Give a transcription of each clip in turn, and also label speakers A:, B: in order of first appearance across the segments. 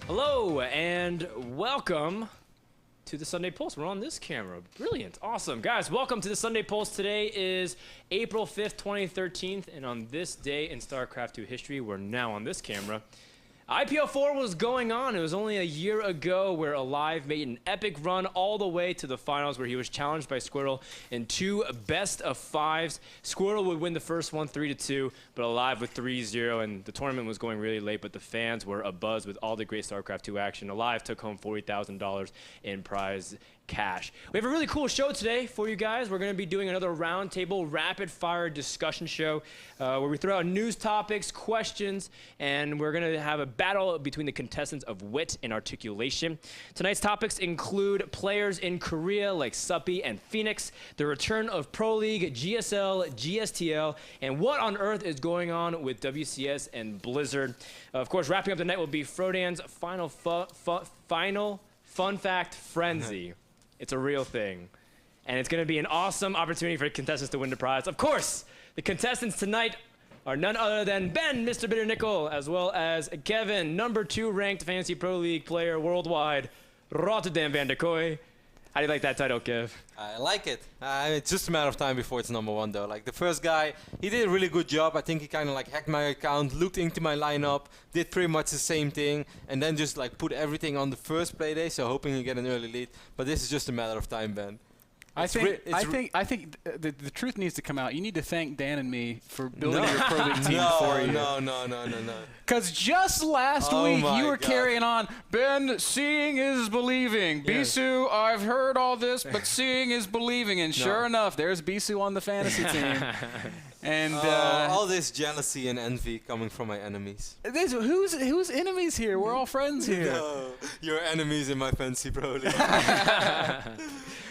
A: Hello and welcome to the Sunday Pulse. We're on this camera. Brilliant. Awesome. Guys, welcome to the Sunday Pulse. Today is April 5th, 2013, and on this day in StarCraft 2 history, we're now on this camera. IPL 4 was going on. It was only a year ago where Alive made an epic run all the way to the finals where he was challenged by Squirtle in 2 best-of-5s. Squirtle would win the first one 3-2, but Alive with 3-0, and the tournament was going really late, but the fans were abuzz with all the great StarCraft 2 action. Alive took home $40,000 in prize cash. We have a really cool show today for you guys. We're going to be doing another roundtable rapid-fire discussion show where we throw out news topics, questions, and we're going to have a battle between the contestants of wit and articulation. Tonight's topics include players in Korea like Suffi and Phoenix, the return of Pro League, GSL, GSTL, and what on earth is going on with WCS and Blizzard. Of course, wrapping up the night will be Frodan's final fun fact frenzy. It's a real thing. And it's going to be an awesome opportunity for contestants to win the prize. Of course, the contestants tonight are none other than Ben, Mr. Bitter Nickel, as well as Kevin, number 2 ranked Fantasy Pro League player worldwide, Rotterdam van der Kooi. How do you like that title, Kev?
B: I like it. It's just a matter of time before it's number 1, though. Like, the first guy, he did a really good job. I think he kind of, like, hacked my account, looked into my lineup, did pretty much the same thing, and then just, like, put everything on the first play day, so hoping he get an early lead. But this is just a matter of time, Ben.
C: I think the truth needs to come out. You need to thank Dan and me for building your Pro League team for you.
B: No.
C: Because just last week you were carrying on, Ben, seeing is believing. Yeah. Bisu, I've heard all this, but seeing is believing. And sure enough, there's Bisu on the fantasy team. And
B: all this jealousy and envy coming from my enemies.
C: Who's enemies here? We're all friends here.
B: No, you're enemies in my fantasy Pro League.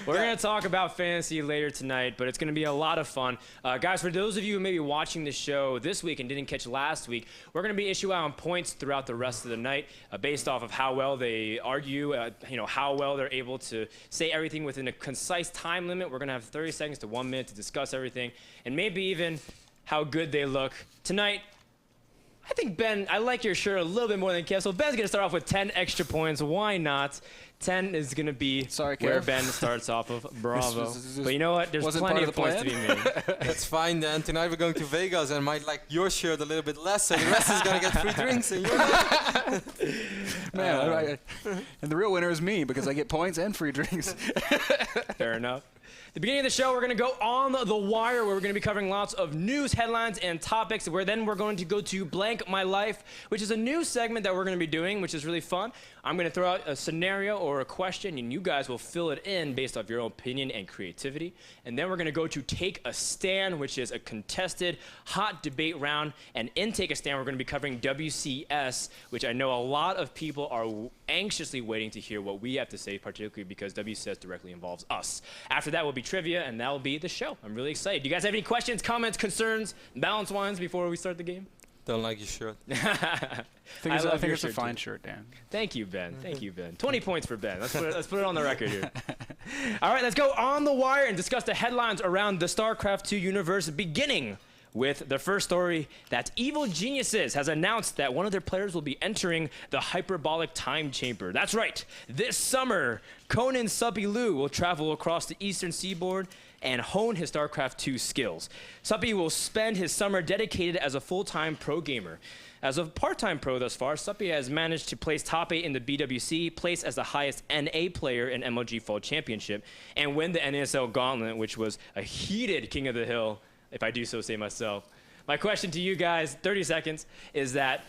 A: We're going to talk about fantasy later tonight, but it's going to be a lot of fun. Guys, for those of you who may be watching the show this week and didn't catch last week, we're going to be issuing out points throughout the rest of the night based off of how well they argue, how well they're able to say everything within a concise time limit. We're going to have 30 seconds to 1 minute to discuss everything, and maybe even how good they look. Tonight, I think, Ben, I like your shirt a little bit more than Kev, so Ben's going to start off with 10 extra points. Why not? 10 is going to be where Ben starts off of. Bravo. But you know what? There's plenty of points to be made.
B: That's fine, then. Tonight we're going to Vegas, and I might like your shirt a little bit less, so the rest is going to get free drinks, and you're not.
C: Man, and the real winner is me, because I get points and free drinks.
A: Fair enough. The beginning of the show, we're going to go on the wire, where we're going to be covering lots of news, headlines, and topics, where then we're going to go to Blank My Life, which is a new segment that we're going to be doing, which is really fun. I'm going to throw out a scenario or a question, and you guys will fill it in based off your own opinion and creativity. And then we're going to go to Take a Stand, which is a contested, hot debate round. And in Take a Stand, we're going to be covering WCS, which I know a lot of people are anxiously waiting to hear what we have to say, particularly because WCS directly involves us. After that will be trivia, and that will be the show. I'm really excited. Do you guys have any questions, comments, concerns, balance wines before we start the game?
B: Don't like your shirt.
C: I think it's a fine shirt, Dan.
A: Thank you, Ben. Thank you, Ben. 20 points for Ben. Let's put it on the record here. All right, let's go on the wire and discuss the headlines around the StarCraft 2 universe, beginning with the first story that Evil Geniuses has announced that one of their players will be entering the hyperbolic time chamber. That's right. This summer, Conan Suppy Liu will travel across the eastern seaboard and hone his StarCraft 2 skills. Suppy will spend his summer dedicated as a full-time pro gamer. As a part-time pro thus far, Suppy has managed to place top 8 in the BWC, place as the highest NA player in MLG Fall Championship, and win the NASL Gauntlet, which was a heated King of the Hill, if I do so say myself. My question to you guys, 30 seconds, is that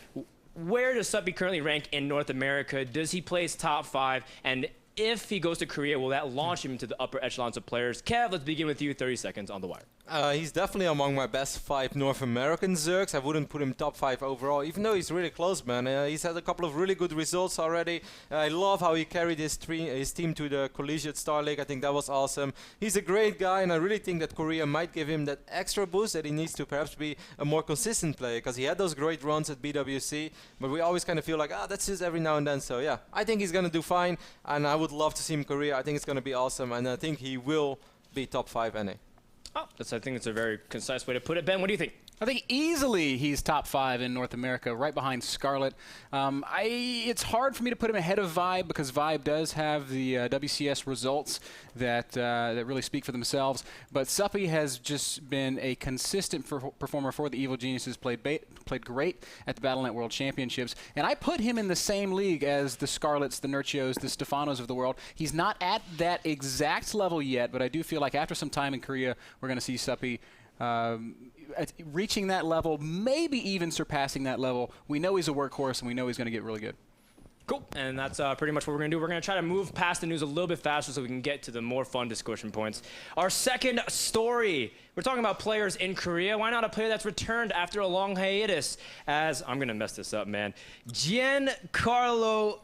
A: where does Suppy currently rank in North America? Does he place top 5? And if he goes to Korea, will that launch him into the upper echelons of players? Kev, let's begin with you, 30 seconds on the wire.
B: He's definitely among my best 5 North American Zergs. I wouldn't put him top 5 overall, even though he's really close, man. He's had a couple of really good results already. I love how he carried his team to the Collegiate Star League. I think that was awesome. He's a great guy, and I really think that Korea might give him that extra boost that he needs to perhaps be a more consistent player, because he had those great runs at BWC, but we always kind of feel like, that's just every now and then. So yeah, I think he's going to do fine, and I would love to see him in Korea. I think it's going to be awesome, and I think he will be top 5 NA.
A: Oh, I think it's a very concise way to put it. Ben, what do you think?
C: I think easily he's top 5 in North America, right behind Scarlet. It's hard for me to put him ahead of Vibe because Vibe does have the WCS results that really speak for themselves. But Suffi has just been a consistent performer for the Evil Geniuses, played great at the Battle.net World Championships. And I put him in the same league as the Scarlets, the Nurchios, the Stefanos of the world. He's not at that exact level yet, but I do feel like after some time in Korea, we're going to see Suffi reaching that level, maybe even surpassing that level. We know he's a workhorse, and we know he's going to get really good.
A: Cool, and that's pretty much what we're going to do. We're going to try to move past the news a little bit faster so we can get to the more fun discussion points. Our second story, we're talking about players in Korea. Why not a player that's returned after a long hiatus? As, I'm going to mess this up, man. Giancarlo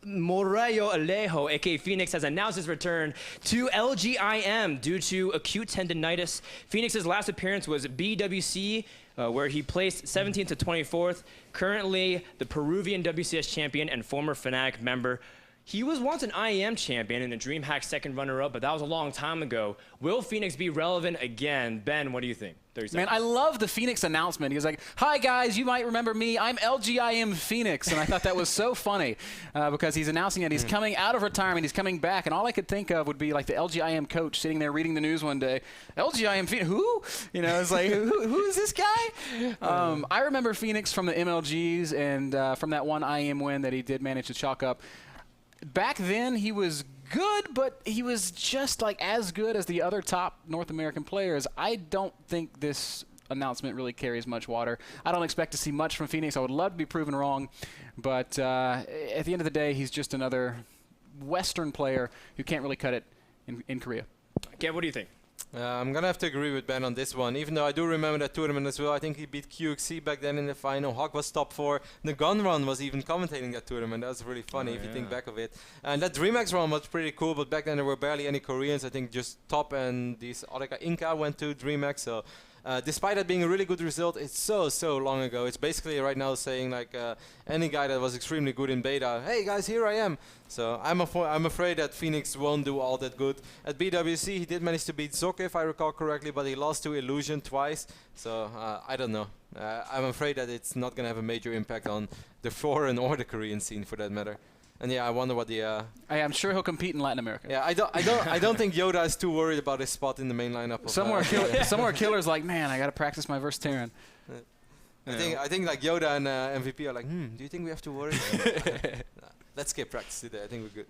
A: Morayo Alejo, aka Phoenix, has announced his return to LGIM due to acute tendonitis. Phoenix's last appearance was BWC, where he placed 17th to 24th. Currently, the Peruvian WCS champion and former Fnatic member. He was once an IEM champion and a DreamHack second runner-up, but that was a long time ago. Will Phoenix be relevant again? Ben, what do you think? 30 seconds.
C: Man, I love the Phoenix announcement. He was like, "Hi guys, you might remember me. I'm LGIM Phoenix," and I thought that was so funny because he's announcing that he's coming out of retirement, he's coming back, and all I could think of would be like the LGIM coach sitting there reading the news one day. LGIM Phoenix, who? You know, it's like, who is this guy? I remember Phoenix from the MLGs and from that one IEM win that he did manage to chalk up. Back then, he was good, but he was just like as good as the other top North American players. I don't think this announcement really carries much water. I don't expect to see much from Phoenix. I would love to be proven wrong, but at the end of the day, he's just another Western player who can't really cut it in Korea.
A: Kev, what do you think?
B: I'm going to have to agree with Ben on this one, even though I do remember that tournament as well. I think he beat QXC back then in the final. Hawk was top 4. The Gun Run was even commentating that tournament. That was really funny if you think back of it. And that DreamHack run was pretty cool, but back then there were barely any Koreans. I think just Top and this other guy, Inca, went to DreamHack. So despite that being a really good result, it's so long ago. It's basically right now saying like any guy that was extremely good in beta, hey guys, here I am. So I'm afraid that Phoenix won't do all that good. At BWC, he did manage to beat Zoc, if I recall correctly, but he lost to Illusion twice. So I don't know. I'm afraid that it's not going to have a major impact on the foreign or the Korean scene, for that matter. And yeah, I wonder what the.
C: I'm sure he'll compete in Latin America.
B: Yeah, I don't think Yoda is too worried about his spot in the main lineup.
C: Somewhere Killer's like, man, I got to practice my verse Terran.
B: I think like Yoda and MVP are like, do you think we have to worry? Let's skip practice today. I think we're good.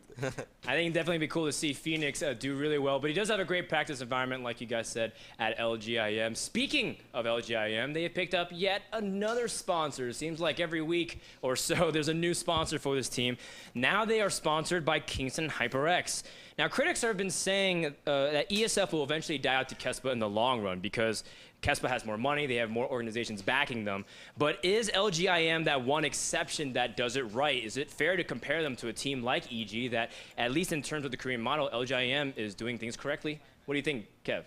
A: I think it'd definitely be cool to see Phoenix do really well, but he does have a great practice environment, like you guys said, at LGIM. Speaking of LGIM, they have picked up yet another sponsor. It seems like every week or so there's a new sponsor for this team. Now they are sponsored by Kingston HyperX. Now, critics have been saying that ESF will eventually die out to Kespa in the long run because Kespa has more money, they have more organizations backing them. But is LGIM that one exception that does it right? Is it fair to compare them to a team like EG that, at least in terms of the Korean model, LGIM is doing things correctly? What do you think, Kev?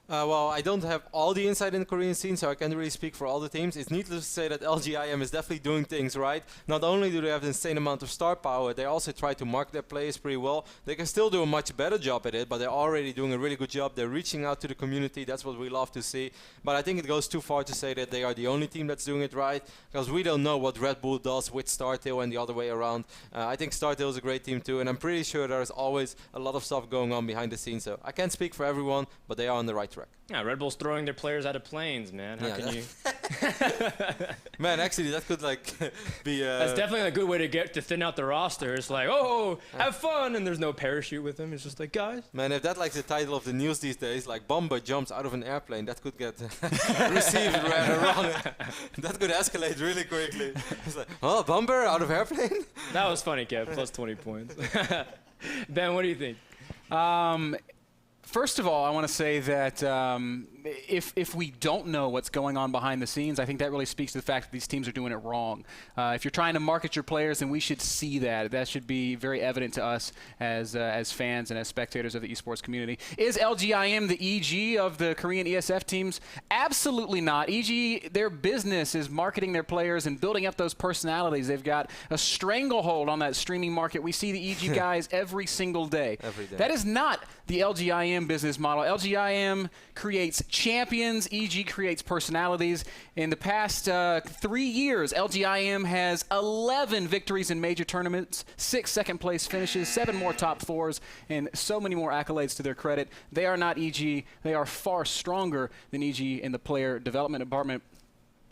B: Well, I don't have all the insight in the Korean scene, so I can't really speak for all the teams. It's needless to say that LGIM is definitely doing things right. Not only do they have the insane amount of star power, they also try to market their players pretty well. They can still do a much better job at it, but they're already doing a really good job. They're reaching out to the community. That's what we love to see. But I think it goes too far to say that they are the only team that's doing it right, because we don't know what Red Bull does with StarTale and the other way around. I think StarTale is a great team too, and I'm pretty sure there's always a lot of stuff going on behind the scenes. So I can't speak for everyone, but they are on the right track.
A: Yeah, Red Bull's throwing their players out of planes, man. How can you?
B: Man, actually, that could like be.
A: That's definitely a good way to thin out the roster. It's like, oh, have fun, and there's no parachute with them. It's just like, guys.
B: Man, if that like the title of the news these days, like Bomber jumps out of an airplane, that could get received rather wrong. That could escalate really quickly. It's like, oh, Bomber out of airplane.
A: That was funny, Kev. Plus 20 points. Ben, what do you think?
C: First of all, I want to say that if we don't know what's going on behind the scenes, I think that really speaks to the fact that these teams are doing it wrong. If you're trying to market your players, then we should see that. That should be very evident to us as fans and as spectators of the esports community. Is LGIM the EG of the Korean ESF teams? Absolutely not. EG, their business is marketing their players and building up those personalities. They've got a stranglehold on that streaming market. We see the EG guys every single day.
B: Every day.
C: That is not the LGIM business model. LGIM creates champions. EG creates personalities. In the past 3 years, LGIM has 11 victories in major tournaments, 6 second-place finishes, 7 more top 4s, and so many more accolades to their credit. They are not EG. They are far stronger than EG in the player development department,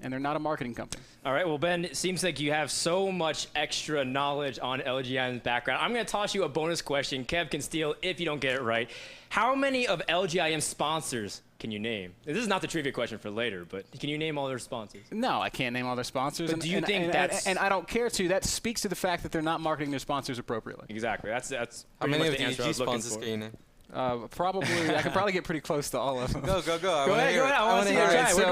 C: and they're not a marketing company. All
A: right, well, Ben, it seems like you have so much extra knowledge on LGIM's background. I'm going to toss you a bonus question. Kev can steal if you don't get it right. How many of LGIM's sponsors can you name? This is not the trivia question for later, but can you name all their sponsors?
C: No, I can't name all their sponsors.
A: But do you think that's...
C: And I don't care to. That speaks to the fact that they're not marketing their sponsors appropriately.
A: Exactly. That's
B: how many of the EG sponsors can you name?
C: Probably, I could probably get pretty close to all of them.
B: Go.
A: Go ahead. I want to hear it. So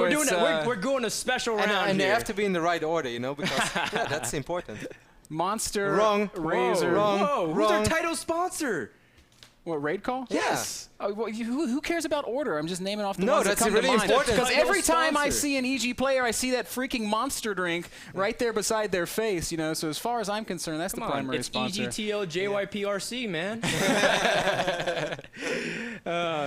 A: we're doing a special round
B: and
A: here.
B: they have to be in the right order, because yeah, that's important.
C: Monster.
B: Wrong.
C: Razor.
A: Whoa. Who's our title sponsor?
C: What, raid call?
B: Yes.
C: Who cares about order? I'm just naming off the
B: No,
C: ones
B: that's
C: that come
B: really
C: to mind.
B: important.
C: Because every time I see an EG player, I see that freaking monster drink right there beside their face. So as far as I'm concerned, that's the primary sponsor.
A: It's EGTL JYPRC, man.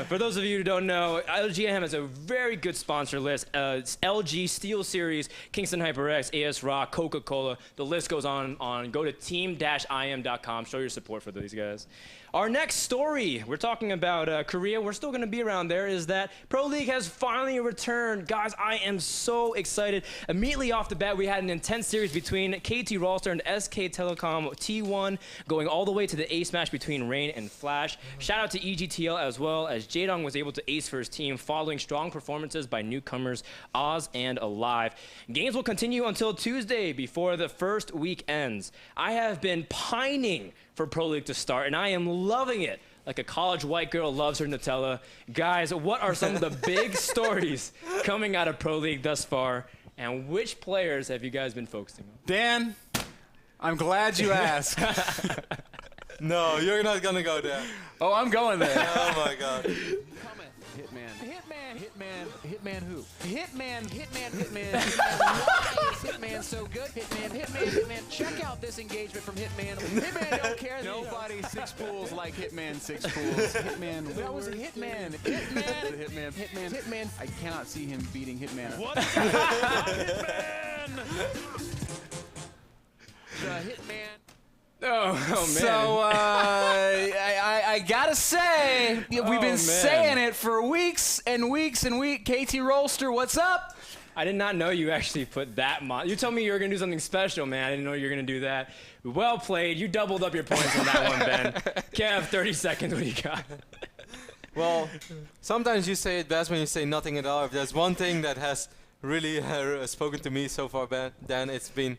A: For those of you who don't know, LGM has a very good sponsor list. It's LG, SteelSeries, Kingston HyperX, AS Rock, Coca-Cola. The list goes on. Go to team-im.com. Show your support for these guys. Our next story, we're talking about Korea. We're still going to be around there, is that Pro League has finally returned. Guys, I am so excited. Immediately off the bat, we had an intense series between KT Rolster and SK Telecom T1, going all the way to the ace match between Rain and Flash. Shout out to EGTL as well, as Jaedong was able to ace for his team following strong performances by newcomers Oz and Alive. Games will continue until Tuesday before the first week ends. I have been pining for Pro League to start, and I am loving it like a college white girl loves her Nutella. Guys, what are some of the big stories coming out of Pro League thus far, and which players have you guys been focusing on?
C: Dan, I'm glad you asked.
B: No, you're not going to go there.
C: Oh, I'm going there.
B: Oh, my God.
D: Hitman who? Hitman. Why is Hitman so good? Hitman. Check out this engagement from Hitman. Hitman don't care.
C: Nobody 6 pools like Hitman 6 pools. Hitman.
D: That was a Hitman. Hitman.
C: I cannot see him beating Hitman.
D: What? Hitman. The Hitman.
A: Oh man.
C: So, I gotta say, we've been saying it for weeks and weeks and weeks. KT Rolster, what's up?
A: I did not know you actually put that You told me you were going to do something special, man. I didn't know you were going to do that. Well played. You doubled up your points on that one, Ben. Kev, 30 seconds. What do you got?
B: Well, sometimes you say it best when you say nothing at all. If there's one thing that has really spoken to me so far, Ben, then it's been...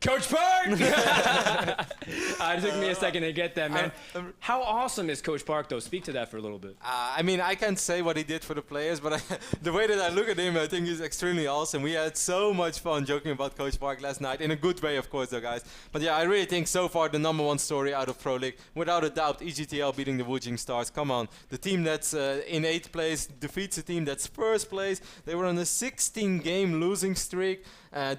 A: Coach Park! It took me a second to get that, man. How awesome is Coach Park, though? Speak to that for a little bit.
B: I mean, I can't say what he did for the players, but the way that I look at him, I think he's extremely awesome. We had so much fun joking about Coach Park last night, in a good way, of course, though, guys. But yeah, I really think so far the #1 story out of Pro League, without a doubt, EGTL beating the Woojing Stars. Come on. The team that's in 8th place defeats the team that's 1st place. They were on a 16-game losing streak.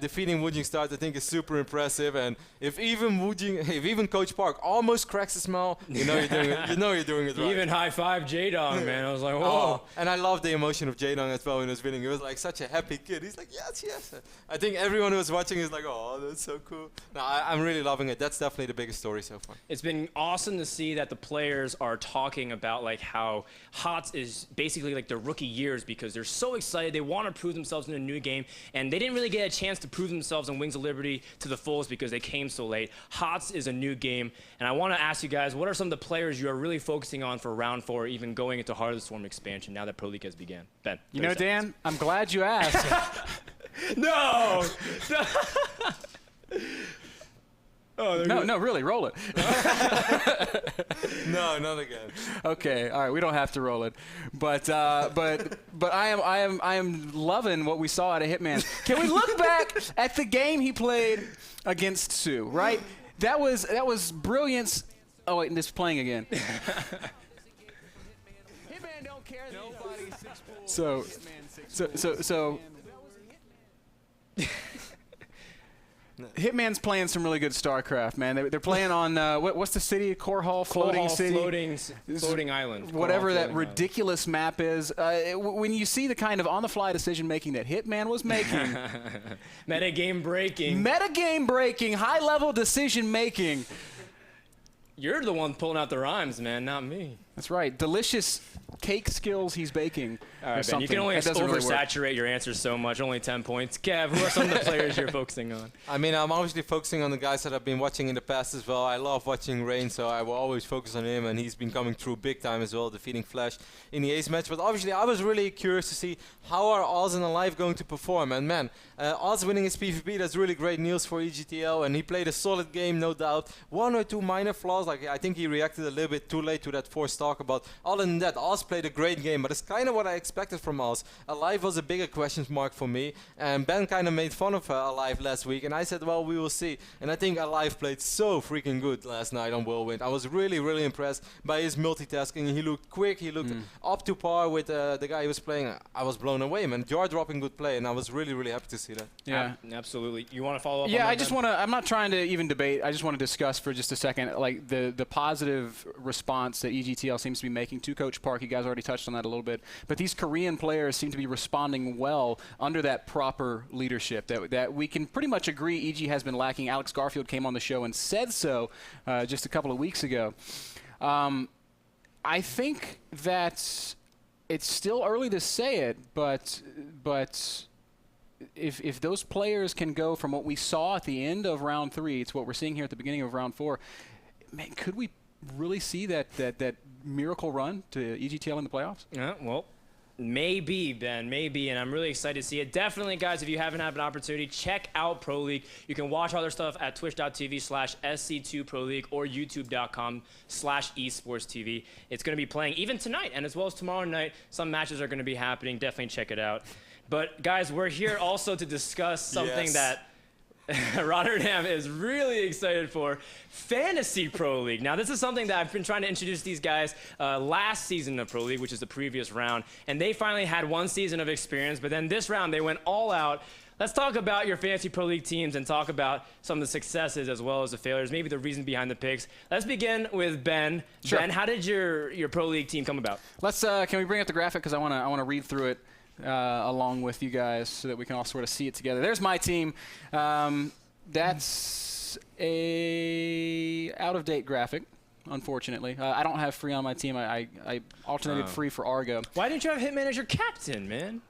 B: Defeating Woojing Stars, I think, is super impressive. And if even Coach Park almost cracks a smile, you know you're doing it right.
A: Even high-five Jaedong, man. I was like, whoa.
B: And I love the emotion of Jaedong as well when he was winning. He was like such a happy kid. He's like, yes. I think everyone who was watching is like, oh, that's so cool. No, I'm really loving it. That's definitely the biggest story so far.
A: It's been awesome to see that the players are talking about like how Hotz is basically like their rookie years, because they're so excited. They want to prove themselves in a new game, and they didn't really get a chance to prove themselves on Wings of Liberty to the fullest because they came so late. Hotz is a new game, and I want to ask you guys, what are some of the players you are really focusing on for round 4, even going into Heart of the Storm expansion now that Pro League has begun? Ben.
C: You know, Dan, I'm glad you asked.
A: No!
C: No, really, roll it.
B: No, not again.
C: Okay, all right, we don't have to roll it, but I am loving what we saw out of Hitman. Can we look back at the game he played against Sue? Right, that was brilliance. Oh wait, this is playing again.
D: Hitman don't care. Nobody 6 pools.
C: So. Hitman's playing some really good StarCraft, man. They're playing on what's the city? Core Hall, floating city,
A: floating island,
C: whatever that ridiculous map is. When you see the kind of on-the-fly decision making that Hitman was making,
A: metagame breaking,
C: high-level decision making.
A: You're the one pulling out the rhymes, man, not me.
C: That's right. Delicious cake skills he's baking.
A: All right, Ben, you can only oversaturate your answers so much. Only 10 points. Kev, who are some of the players you're focusing on?
B: I mean, I'm obviously focusing on the guys that I've been watching in the past as well. I love watching Rain, so I will always focus on him, and he's been coming through big time as well, defeating Flash in the Ace match. But obviously, I was really curious to see how are Oz and Alive going to perform. And man, Oz winning his PvP, that's really great news for EGTL, and he played a solid game, no doubt. One or two minor flaws, like I think he reacted a little bit too late to that forced talk about. Other than that, Oz played a great game, but it's kind of what I expected from Oz. Alive was a bigger question mark for me, and Ben kind of made fun of Alive last week, and I said, well, we will see. And I think Alive played so freaking good last night on Whirlwind. I was really, really impressed by his multitasking. He looked quick, he looked up to par with the guy he was playing. I was blown away, man. Jaw-dropping good play, and I was really, really happy to see that.
C: Yeah,
A: absolutely. You want to follow up on
C: that?
A: Yeah,
C: I just want to, I'm not trying to even debate. I just want to discuss for just a second, like the positive response that EGTL seems to be making to Coach Park. You guys already touched on that a little bit. But these Korean players seem to be responding well under that proper leadership that we can pretty much agree EG has been lacking. Alex Garfield came on the show and said so just a couple of weeks ago. I think that it's still early to say it, but if those players can go from what we saw at the end of round 3 to what we're seeing here at the beginning of round 4, man, could we really see that miracle run to EGTL in the playoffs?
A: Yeah, well, maybe, Ben, maybe, and I'm really excited to see it. Definitely, guys, if you haven't had an opportunity, check out Pro League. You can watch all their stuff at twitch.tv/SC2Pro League or youtube.com/esportstv. It's going to be playing even tonight, and as well as tomorrow night. Some matches are going to be happening. Definitely check it out. But, guys, we're here also to discuss something that Rotterdam is really excited for, Fantasy Pro League. Now, this is something that I've been trying to introduce these guys last season of Pro League, which is the previous round, and they finally had one season of experience, but then this round they went all out. Let's talk about your Fantasy Pro League teams and talk about some of the successes as well as the failures, maybe the reason behind the picks. Let's begin with Ben.
C: Sure.
A: Ben, how did your Pro League team come about?
C: Let's can we bring up the graphic, because I want to read through it along with you guys so that we can all sort of see it together. There's my team. That's a out-of-date graphic, unfortunately. I don't have Free on my team. I alternated Free for Argo.
A: Why didn't you have Hitman as your captain, man?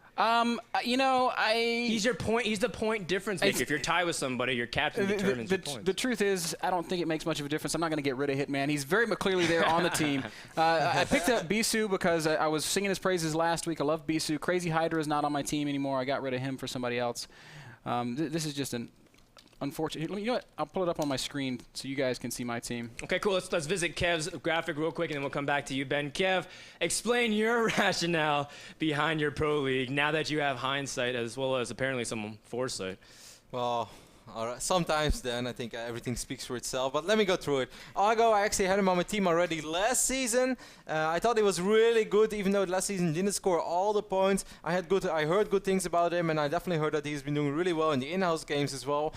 C: You know,
A: He's your point. He's the point difference maker. If you're tied with somebody, your captain determines your points.
C: The truth is, I don't think it makes much of a difference. I'm not going to get rid of Hitman. He's very clearly there on the team. I picked up Bisu because I was singing his praises last week. I love Bisu. Crazy Hydra is not on my team anymore. I got rid of him for somebody else. This is just an unfortunate. You know what? I'll pull it up on my screen so you guys can see my team.
A: Okay, cool. Let's visit Kev's graphic real quick, and then we'll come back to you, Ben. Kev, explain your rationale behind your Pro League now that you have hindsight as well as apparently some foresight.
B: Well, all right. Sometimes then I think everything speaks for itself, but let me go through it. Argo, I actually had him on my team already last season. I thought he was really good, even though last season didn't score all the points. I heard good things about him, and I definitely heard that he's been doing really well in the in-house games as well.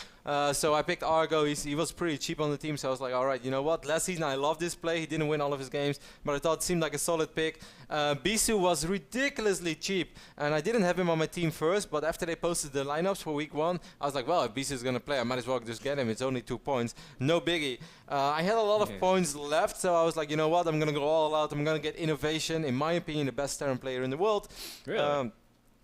B: So I picked Argo. He was pretty cheap on the team, so I was like, all right, you know what? Last season I loved this play. He didn't win all of his games, but I thought it seemed like a solid pick. Bisu was ridiculously cheap, and I didn't have him on my team first, but after they posted the lineups for week 1, I was like, well, if Bisu is going to play, I might as well just get him. It's only 2 points. No biggie. I had a lot of points left, so I was like, you know what? I'm going to go all out. I'm going to get innovation. In my opinion, the best Terran player in the world.
A: Really?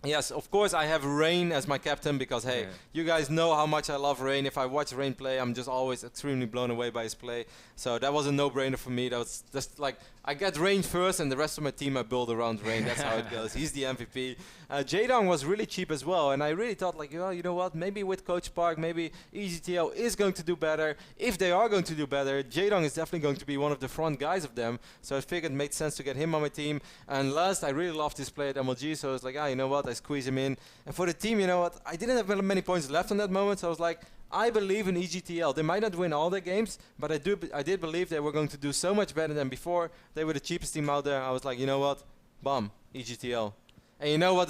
B: Yes, of course I have Rain as my captain because, hey, you guys know how much I love Rain. If I watch Rain play, I'm just always extremely blown away by his play. So that was a no-brainer for me. That was just like, I get Rain first and the rest of my team I build around Rain. That's how it goes. He's the MVP. Jaedong was really cheap as well, and I really thought, like, you know what, maybe with Coach Park, maybe EGTL is going to do better. If they are going to do better, Jaedong is definitely going to be one of the front guys of them. So I figured it made sense to get him on my team. And last, I really loved his play at MLG, so I was like, you know what, I squeeze him in. And for the team, you know what, I didn't have many points left on that moment, so I was like, I believe in EGTL. They might not win all their games, but I did believe they were going to do so much better than before. They were the cheapest team out there. I was like, you know what, bomb, EGTL. And you know what?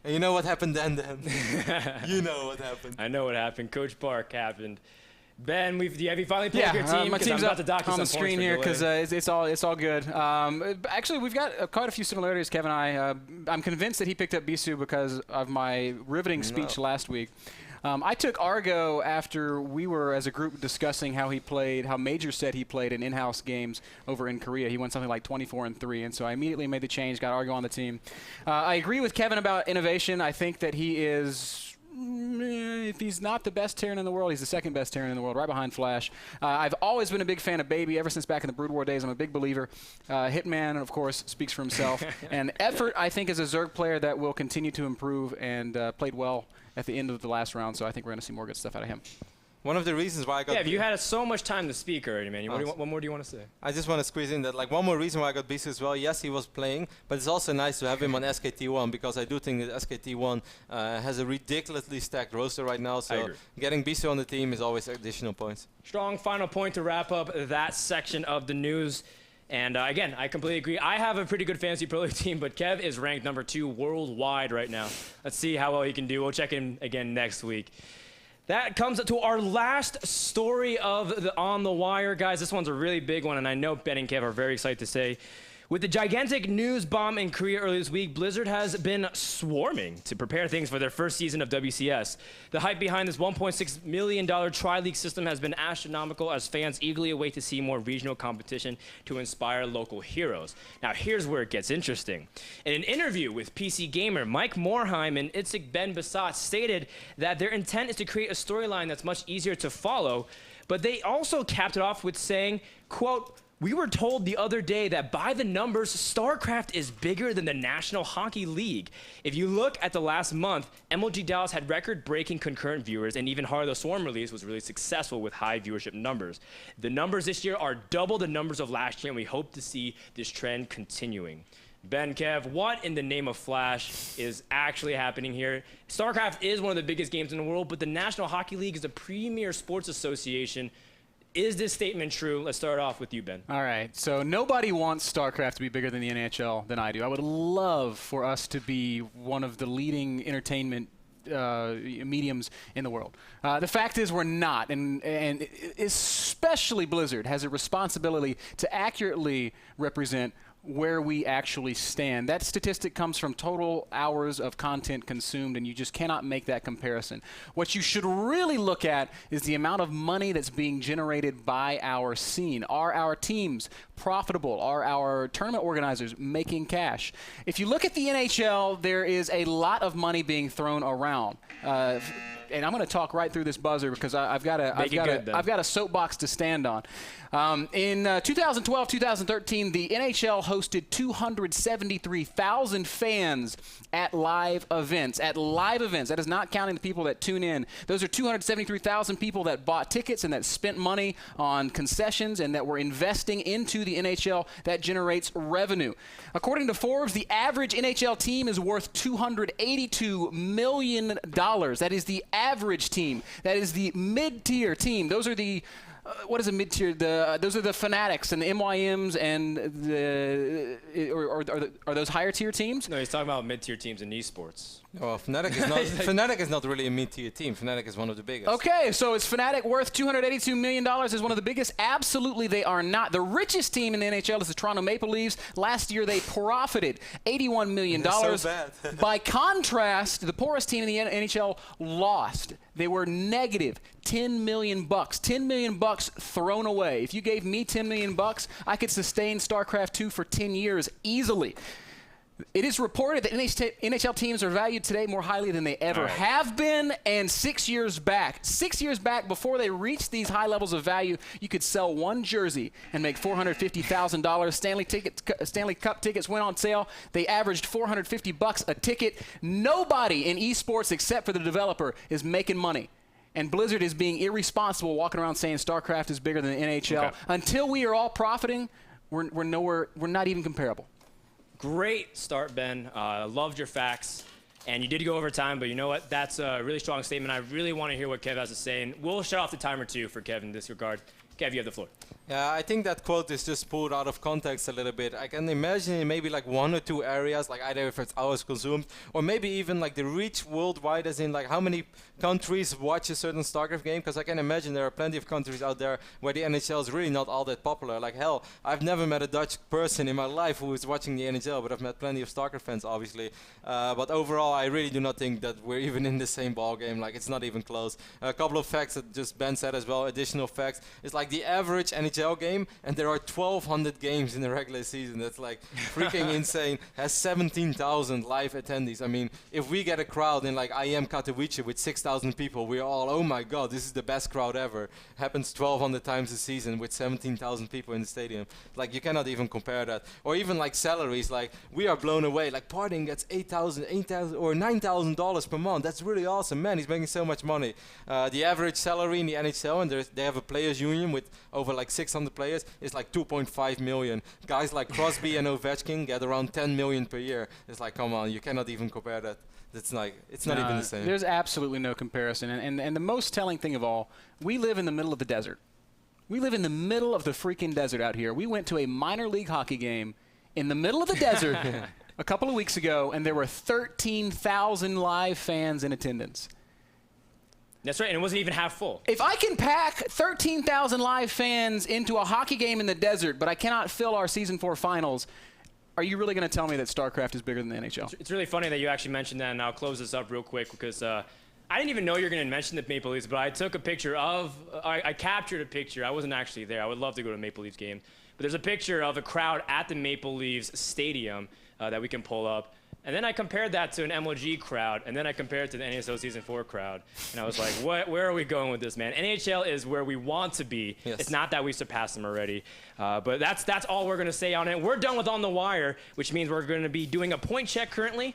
B: And you know what happened then? You know what happened.
A: I know what happened. Coach Bark happened. Ben, have you finally pulled up your team?
C: My team's
A: I'm about to dock you
C: on the
A: some
C: screen
A: points
C: here
A: for
C: because it's all good. Actually, we've got quite a few similarities, Kevin and I. I'm convinced that he picked up Bisu because of my riveting speech last week. I took Argo after we were, as a group, discussing how Major said he played in in-house games over in Korea. He won something like 24-3, and so I immediately made the change, got Argo on the team. I agree with Kevin about innovation. I think that he is, if he's not the best Terran in the world, he's the second best Terran in the world, right behind Flash. I've always been a big fan of Baby ever since back in the Brood War days. I'm a big believer. Hitman, of course, speaks for himself. And Effort, I think, is a Zerg player that will continue to improve and played well at the end of the last round, so I think we're going to see more good stuff out of him.
B: One of the reasons why I got...
A: Yeah, you had so much time to speak already, man. What more do you want to say?
B: I just want to squeeze in that, like, one more reason why I got Bisu as well. Yes, he was playing, but it's also nice to have him on SKT1 because I do think that SKT1 has a ridiculously stacked roster right now, so getting Bisu on the team is always additional points.
A: Strong final point to wrap up that section of the news. And again, I completely agree. I have a pretty good Fantasy Pro League team, but Kev is ranked number 2 worldwide right now. Let's see how well he can do. We'll check in again next week. That comes to our last story of the On the Wire. Guys, this one's a really big one, and I know Ben and Kev are very excited to say. With the gigantic news bomb in Korea earlier this week, Blizzard has been swarming to prepare things for their first season of WCS. The hype behind this $1.6 million Tri-League system has been astronomical as fans eagerly await to see more regional competition to inspire local heroes. Now, here's where it gets interesting. In an interview with PC Gamer, Mike Morheim and Itzik Ben Bassat stated that their intent is to create a storyline that's much easier to follow, but they also capped it off with saying, quote, "We were told the other day that by the numbers, Starcraft is bigger than the National Hockey League. If you look at the last month, MLG Dallas had record-breaking concurrent viewers, and even Heart of the Swarm release was really successful with high viewership numbers. The numbers this year are double the numbers of last year, and we hope to see this trend continuing." Ben, Kev, what in the name of Flash is actually happening here? Starcraft is one of the biggest games in the world, but the National Hockey League is the premier sports association. Is this statement true? Let's start off with you, Ben.
C: All right. So nobody wants StarCraft to be bigger than the NHL than I do. I would love for us to be one of the leading entertainment mediums in the world. The fact is we're not, and especially Blizzard has a responsibility to accurately represent where we actually stand. That statistic comes from total hours of content consumed, and you just cannot make that comparison. What you should really look at is the amount of money that's being generated by our scene. Are our teams profitable? Are our tournament organizers making cash? If you look at the NHL, there is a lot of money being thrown around. And I'm going to talk right through this buzzer because I've got a soapbox to stand on. In 2012-2013, the NHL hosted 273,000 fans at live events. At live events, that is not counting the people that tune in. Those are 273,000 people that bought tickets and that spent money on concessions and that were investing into the NHL. That generates revenue. According to Forbes, the average NHL team is worth $282 million. That is the average team. That is the mid-tier team. Those are the what is a mid-tier? Those are the Fanatics and the MYMs and are those higher-tier tems?
A: No, he's talking about mid-tier teams in esports.
B: Well, Fnatic is not. Fnatic is not really a mid-tier team. Fnatic is one of the biggest.
C: Okay, so is Fnatic worth $282 million? Is one of the biggest? Absolutely, they are not. The richest team in the NHL is the Toronto Maple Leafs. Last year, they profited $81 million.
B: That's so bad.
C: By contrast, the poorest team in the NHL lost. They were negative $10 million. $10 million thrown away. If you gave me $10 million, I could sustain StarCraft 2 for 10 years easily. It is reported that NHL teams are valued today more highly than they ever have been, and 6 years back, before they reached these high levels of value, you could sell one jersey and make $450,000. Stanley Cup tickets went on sale. They averaged $450 a ticket. Nobody in esports except for the developer is making money. And Blizzard is being irresponsible, walking around saying StarCraft is bigger than the NHL. Okay. Until we are all profiting, we're not even comparable.
A: Great start, Ben. Loved your facts. And you did go over time, but you know what? That's a really strong statement. I really want to hear what Kev has to say. And we'll shut off the timer, too, for Kev in this regard. Kev, you have the floor.
B: Yeah, I think that quote is just pulled out of context a little bit. I can imagine in maybe like 1 or 2 areas, like either if it's hours consumed, or maybe even like the reach worldwide, as in like how many countries watch a certain StarCraft game. Because I can imagine there are plenty of countries out there where the NHL is really not all that popular. Like hell, I've never met a Dutch person in my life who is watching the NHL, but I've met plenty of StarCraft fans, obviously. But overall, I really do not think that we're even in the same ball game. Like it's not even close. A couple of facts that just Ben said as well, additional facts. It's like the average NHL game, and there are 1,200 games in the regular season. That's like freaking insane. Has 17,000 live attendees. I mean, if we get a crowd in like IM Katowice with 6,000 people, we're all, oh my god, this is the best crowd ever. Happens 1,200 times a season with 17,000 people in the stadium. Like you cannot even compare that. Or even like salaries, like we are blown away. Like Parting gets $8,000 or $9,000 per month. That's really awesome, man. He's making so much money. The average salary in the NHL, and they have a players union with over like 600 players, is like 2.5 million. Guys like Crosby and Ovechkin get around 10 million per year. It's like, come on, you cannot even compare that. It's like, it's not even the same.
C: There's absolutely no comparison. And the most telling thing of all, we live in the middle of the desert. We live in the middle of the freaking desert out here. We went to a minor league hockey game in the middle of the desert a couple of weeks ago, and there were 13,000 live fans in attendance.
A: That's right, and it wasn't even half full.
C: If I can pack 13,000 live fans into a hockey game in the desert, but I cannot fill our Season 4 finals, are you really going to tell me that StarCraft is bigger than the NHL?
A: It's really funny that you actually mentioned that, and I'll close this up real quick because I didn't even know you were going to mention the Maple Leafs, but I took a picture of, I captured a picture. I wasn't actually there. I would love to go to a Maple Leafs game. But there's a picture of a crowd at the Maple Leafs stadium that we can pull up. And then I compared that to an MLG crowd, and then I compared it to the NHL Season 4 crowd. And I was like, where are we going with this, man? NHL is where we want to be. Yes. It's not that we surpassed them already. But that's all we're going to say on it. We're done with On the Wire, which means we're going to be doing a point check currently.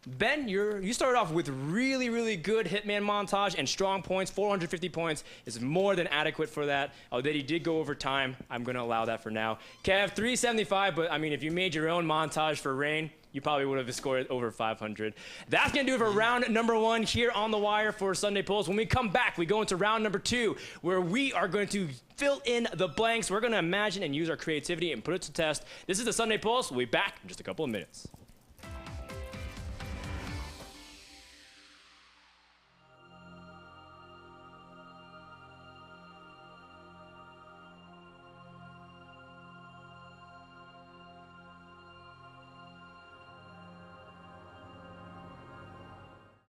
A: Ben, you started off with really, really good Hitman montage and strong points. 450 points is more than adequate for that. Although he did go over time, I'm going to allow that for now. Kev, 375, but I mean, if you made your own montage for Rain, you probably would have scored over 500. That's going to do it for round number 1 here on The Wire for Sunday Polls. When we come back, we go into round number 2, where we are going to fill in the blanks. We're going to imagine and use our creativity and put it to test. This is the Sunday Polls. We'll be back in just a couple of minutes.